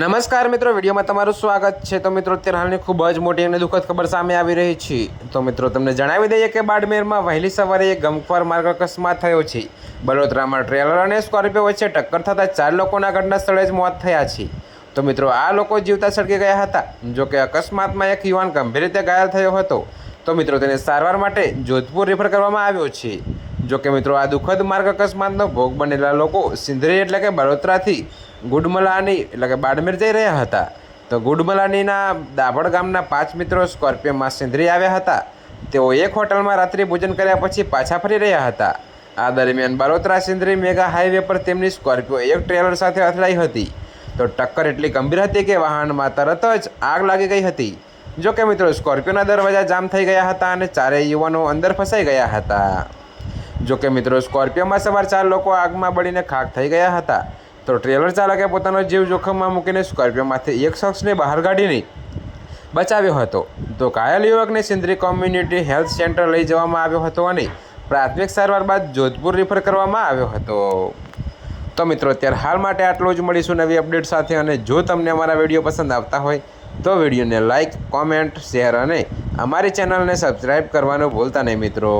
નમસ્કાર મિત્રો, વિડીયોમાં તમારું સ્વાગત છે। તો મિત્રો, અત્યારે હાલની ખૂબ જ મોટી અને દુઃખદ ખબર સામે આવી રહી છે। તો મિત્રો, તમને જણાવી દઈએ કે બાડમેરમાં વહેલી સવારે એક ગમખ્વાર માર્ગ અકસ્માત થયો છે। બળોદરામાં ટ્રેલર અને સ્કોર્પિયો વચ્ચે ટક્કર થતાં 4 લોકોના ઘટના સ્થળે જ મોત થયા છે। તો મિત્રો, આ લોકો જીવતા સળગી ગયા હતા। જો કે અકસ્માતમાં એક યુવાન ગંભીર રીતે ઘાયલ થયો હતો। તો મિત્રો, તેને સારવાર માટે જોધપુર રેફર કરવામાં આવ્યો છે। જો કે મિત્રો, આ દુઃખદ માર્ગ અકસ્માતનો ભોગ બનેલા લોકો સિંધરી એટલે કે બળોદરાથી ગુડમલાની એટલે કે બાડમેર જઈ રહ્યા હતા। તો ગુડમલાનીના દાભડ ગામના 5 મિત્રો સ્કોર્પિયોમાં સિંધરી આવ્યા હતા। તેઓ એક હોટલમાં રાત્રિ ભોજન કર્યા પછી પાછા ફરી રહ્યા હતા। આ દરમિયાન બળોદરા સિંધરી મેગા હાઈવે પર તેમની સ્કોર્પિયો એક ટ્રેલર સાથે અથડાઈ હતી। તો ટક્કર એટલી ગંભીર હતી કે વાહનમાં તરત જ આગ લાગી ગઈ હતી। જો કે મિત્રો, સ્કોર્પિયોના દરવાજા જામ થઈ ગયા હતા અને ચારેય યુવાનો અંદર ફસાઈ ગયા હતા। જો કે મિત્રો, સ્કોર્પિયોમાં સવાર 4 લોકો આગમાં બળીને ખાખ થઈ ગયા હતા। તો ટ્રેલર ચાલકે પોતાનો જીવ જોખમમાં મૂકીને સ્કોર્પિયોમાંથી એક શખ્સને બહાર કાઢીને બચાવ્યો હતો। તો ઘાયલ યુવકને સિંધરી કોમ્યુનિટી હેલ્થ સેન્ટર લઈ જવામાં આવ્યો હતો અને પ્રાથમિક સારવાર બાદ જોધપુર રિફર કરવામાં આવ્યો હતો। તો મિત્રો, અત્યારે હાલ માટે આટલું જ। મળીશું નવી અપડેટ સાથે। અને જો તમને અમારા વિડીયો પસંદ આવતા હોય તો વિડીયોને લાઇક, કોમેન્ટ, શેર અને અમારી ચેનલને સબસ્ક્રાઈબ કરવાનું ભૂલતા નહીં મિત્રો।